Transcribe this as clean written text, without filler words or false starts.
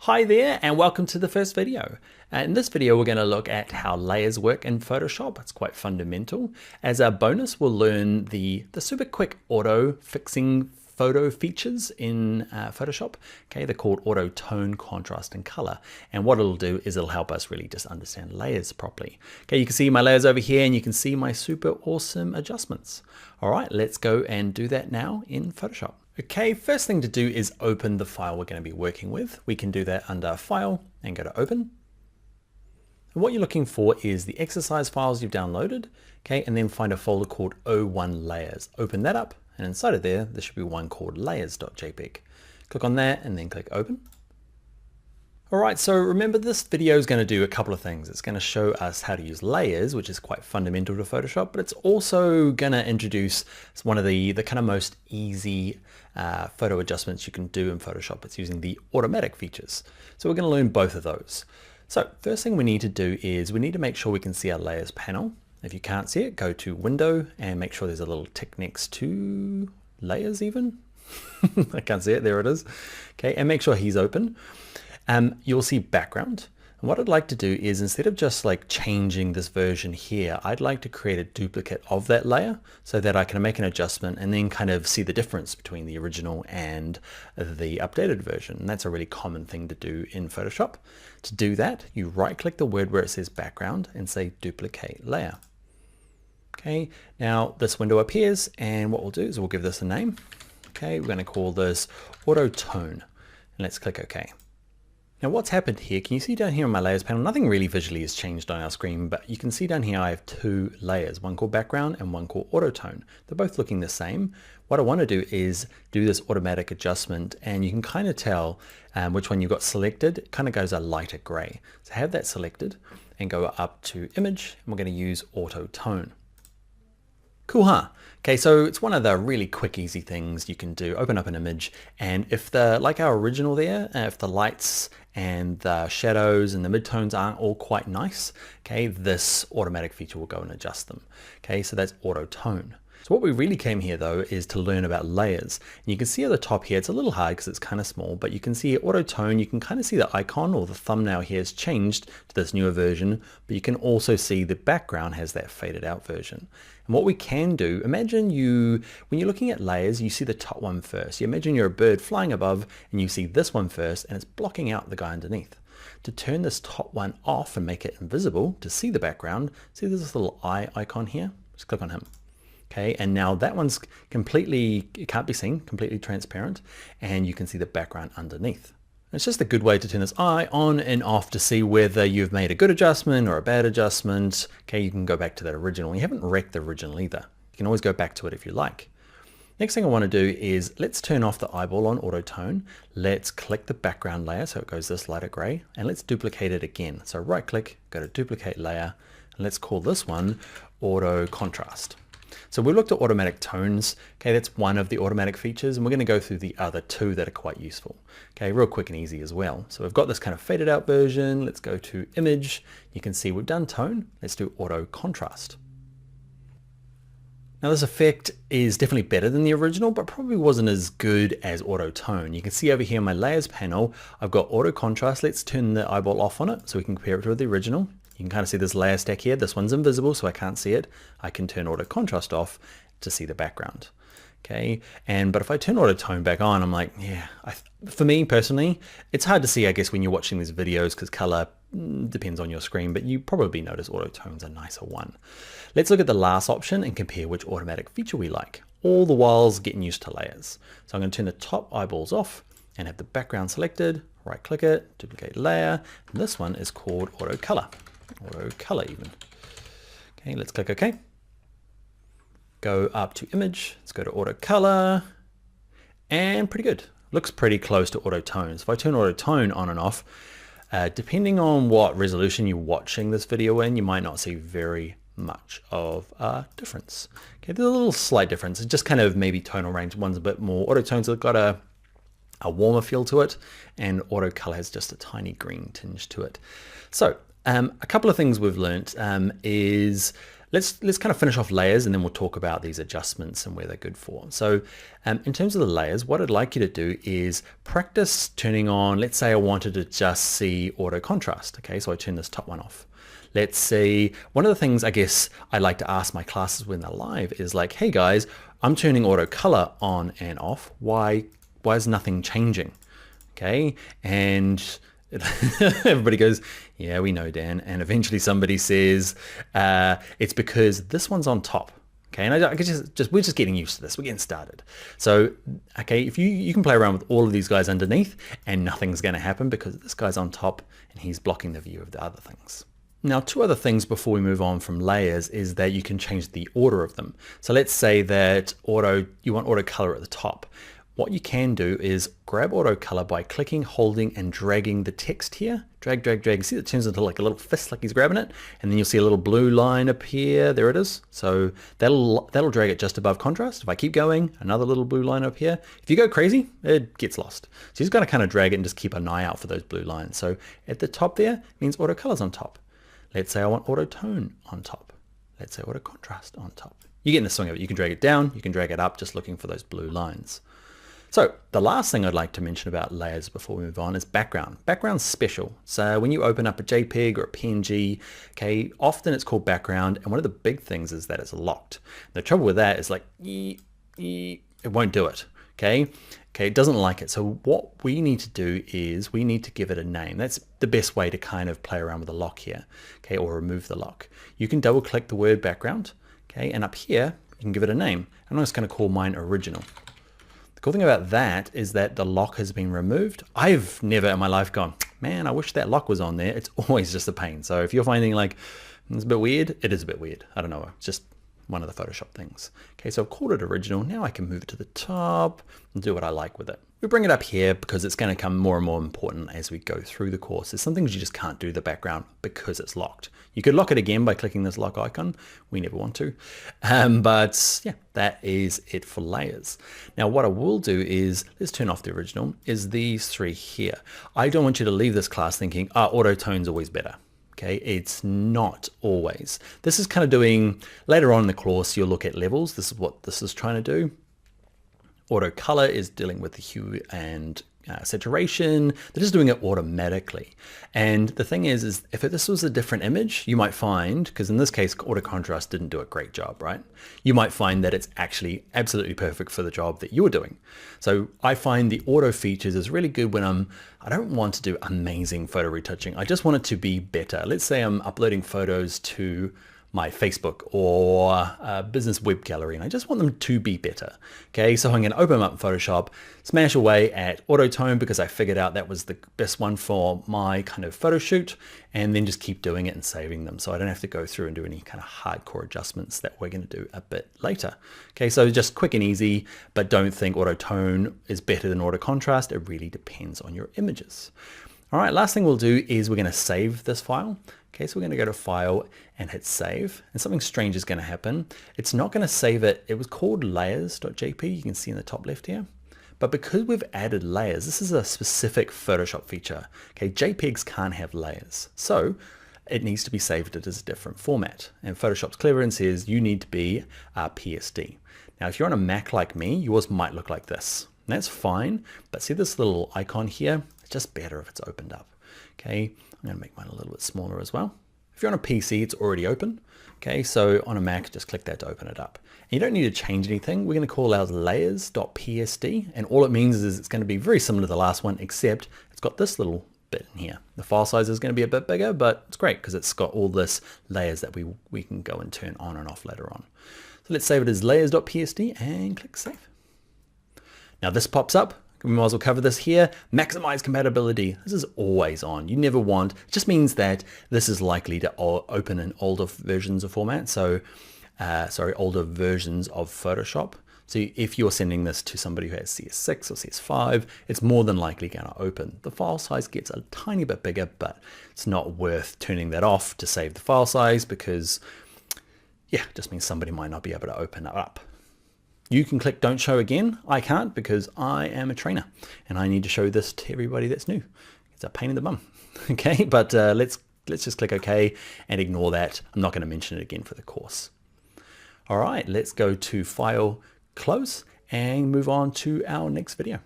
Hi there and welcome to the first video. In this video we're going to look at how layers work in Photoshop. It's quite fundamental. As a bonus we'll learn the super quick auto fixing photo features in Photoshop. Okay, they're called auto tone, contrast and color, and what it'll do is it'll help us really just understand layers properly. Okay, you can see my layers over here and you can see my super awesome adjustments. All right, let's go and do that now in Photoshop. Okay, first thing to do is open the file we're going to be working with. We can do that under File and go to Open. And what you're looking for is the exercise files you've downloaded, okay, and then find a folder called O1 Layers. Open that up, and inside of there should be one called layers.jpg. Click on that and then click Open. All right, so remember this video is going to do a couple of things. It's going to show us how to use layers, which is quite fundamental to Photoshop, but it's also going to introduce one of the kind of most easy photo adjustments you can do in Photoshop. It's using the automatic features. So we're going to learn both of those. So first thing we need to do is we need to make sure we can see our layers panel. If you can't see it, go to Window and make sure there's a little tick next to layers even. I can't see it, there it is. Okay, and make sure he's open. You'll see background. And what I'd like to do is instead of just like changing this version here, I'd like to create a duplicate of that layer so that I can make an adjustment and then kind of see the difference between the original and the updated version. And that's a really common thing to do in Photoshop. To do that, you right click the word where it says background and say duplicate layer. Okay, now this window appears and what we'll do is we'll give this a name. Okay, we're going to call this auto tone and let's click OK. Now what's happened here, can you see down here on my layers panel, nothing really visually has changed on our screen, but you can see down here I have two layers, one called background and one called auto tone. They're both looking the same. What I want to do is do this automatic adjustment and you can kind of tell which one you've got selected. It kind of goes a lighter gray. So have that selected and go up to image and we're going to use auto tone. Cool, huh? Okay, so it's one of the really quick, easy things you can do. Open up an image, and if like our original there, if the lights and the shadows and the midtones aren't all quite nice, okay, this automatic feature will go and adjust them. Okay, so that's auto tone. So what we really came here though is to learn about layers. And you can see at the top here, it's a little hard because it's kind of small, but you can see auto tone, you can kind of see the icon or the thumbnail here has changed to this newer version, but you can also see the background has that faded out version. And what we can do, imagine when you're looking at layers, you see the top one first. You imagine you're a bird flying above and you see this one first and it's blocking out the guy underneath. To turn this top one off and make it invisible to see the background, see there's this little eye icon here, just click on him. Okay, and now that one's completely, it can't be seen, completely transparent, and you can see the background underneath. It's just a good way to turn this eye on and off to see whether you've made a good adjustment or a bad adjustment. Okay, you can go back to that original. You haven't wrecked the original either. You can always go back to it if you like. Next thing I want to do is let's turn off the eyeball on auto tone. Let's click the background layer so it goes this lighter gray, and let's duplicate it again. So right click, go to duplicate layer, and let's call this one auto contrast. So we looked at automatic tones. Okay, that's one of the automatic features, and we're going to go through the other two that are quite useful. Okay, real quick and easy as well. So we've got this kind of faded out version. Let's go to image. You can see we've done tone. Let's do auto contrast. Now this effect is definitely better than the original, but probably wasn't as good as auto tone. You can see over here in my layers panel, I've got auto contrast. Let's turn the eyeball off on it so we can compare it to the original. You can kind of see this layer stack here. This one's invisible, so I can't see it. I can turn auto contrast off to see the background. Okay, but if I turn auto tone back on, I'm like, yeah, for me personally, it's hard to see, I guess, when you're watching these videos because color depends on your screen, but you probably notice auto tone's a nicer one. Let's look at the last option and compare which automatic feature we like, all the while getting used to layers. So I'm going to turn the top eyeballs off and have the background selected, right click it, duplicate layer, and this one is called auto color. Auto color even. Okay, let's click OK. Go up to image, let's go to auto color, and pretty good. Looks pretty close to auto tone. So if I turn auto tone on and off, depending on what resolution you're watching this video in, you might not see very much of a difference. Okay, there's a little slight difference. It's just kind of maybe tonal range. One's a bit more, auto tone's got a warmer feel to it, and auto color has just a tiny green tinge to it. So a couple of things we've learned is Let's kind of finish off layers and then we'll talk about these adjustments and where they're good for. So in terms of the layers, what I'd like you to do is practice turning on, let's say I wanted to just see auto contrast. Okay, so I turn this top one off. Let's see, one of the things I guess I like to ask my classes when they're live is like, hey guys, I'm turning auto color on and off. Why is nothing changing? Okay, and everybody goes, yeah, we know, Dan. And eventually somebody says, it's because this one's on top. Okay, and I just we're just getting used to this. We're getting started. So, okay, if you can play around with all of these guys underneath and nothing's going to happen because this guy's on top and he's blocking the view of the other things. Now, two other things before we move on from layers is that you can change the order of them. So let's say that you want auto color at the top. What you can do is grab auto color by clicking, holding, and dragging the text here. Drag, drag, drag. See, it turns into like a little fist, like he's grabbing it. And then you'll see a little blue line appear. There it is. So that'll drag it just above contrast. If I keep going, another little blue line up here. If you go crazy, it gets lost. So you just got to kind of drag it and just keep an eye out for those blue lines. So at the top there means auto color's on top. Let's say I want auto tone on top. Let's say auto contrast on top. You get in the swing of it. You can drag it down, you can drag it up, just looking for those blue lines. So the last thing I'd like to mention about layers before we move on is background. Background's special. So when you open up a JPEG or a PNG, okay, often it's called background. And one of the big things is that it's locked. The trouble with that is like, it won't do it. Okay, it doesn't like it. So what we need to do is we need to give it a name. That's the best way to kind of play around with the lock here, okay, or remove the lock. You can double click the word background, okay, and up here, you can give it a name. I'm just gonna call mine original. The cool thing about that is that the lock has been removed. I've never in my life gone, man, I wish that lock was on there. It's always just a pain. So if you're finding like, it's a bit weird, it is a bit weird. I don't know, it's just one of the Photoshop things. Okay, so I've called it original. Now I can move it to the top and do what I like with it. We bring it up here because it's going to become more and more important as we go through the course. There's some things you just can't do the background because it's locked. You could lock it again by clicking this lock icon. We never want to. But yeah, that is it for layers. Now what I will do is, let's turn off the original, is these three here. I don't want you to leave this class thinking, auto tone's always better. Okay, it's not always. This is kind of doing, later on in the course, you'll look at levels. This is what this is trying to do. Auto color is dealing with the hue and saturation. They're just doing it automatically. And the thing is if this was a different image, you might find, because in this case, auto contrast didn't do a great job, right? You might find that it's actually absolutely perfect for the job that you were doing. So I find the auto features is really good when I don't want to do amazing photo retouching. I just want it to be better. Let's say I'm uploading photos to my Facebook or a business web gallery, and I just want them to be better. Okay, so I'm going to open them up in Photoshop, smash away at auto tone because I figured out that was the best one for my kind of photo shoot, and then just keep doing it and saving them so I don't have to go through and do any kind of hardcore adjustments that we're going to do a bit later. Okay, so just quick and easy, but don't think auto tone is better than auto contrast. It really depends on your images. All right, last thing we'll do is we're going to save this file. Okay, so we're going to go to File and hit Save, and something strange is going to happen. It's not going to save it. It was called layers.jpg. You can see in the top left here. But because we've added layers, this is a specific Photoshop feature. Okay, JPEGs can't have layers. So it needs to be saved as a different format. And Photoshop's clever and says you need to be PSD. Now, if you're on a Mac like me, yours might look like this. And that's fine, but see this little icon here? It's just better if it's opened up. Okay, I'm going to make mine a little bit smaller as well. If you're on a PC, it's already open. Okay, so on a Mac, just click that to open it up. And you don't need to change anything. We're going to call ours layers.psd, and all it means is it's going to be very similar to the last one, except it's got this little bit in here. The file size is going to be a bit bigger, but it's great because it's got all this layers that we can go and turn on and off later on. So let's save it as layers.psd and click Save. Now this pops up. We might as well cover this here. Maximize compatibility. This is always on. You never want, it just means that this is likely to open in older versions of format. So, older versions of Photoshop. So if you're sending this to somebody who has CS6 or CS5, it's more than likely going to open. The file size gets a tiny bit bigger, but it's not worth turning that off to save the file size because, yeah, it just means somebody might not be able to open it up. You can click Don't Show Again. I can't because I am a trainer and I need to show this to everybody that's new. It's a pain in the bum. Okay, but let's let's just click OK and ignore that. I'm not going to mention it again for the course. All right, let's go to File, Close, and move on to our next video.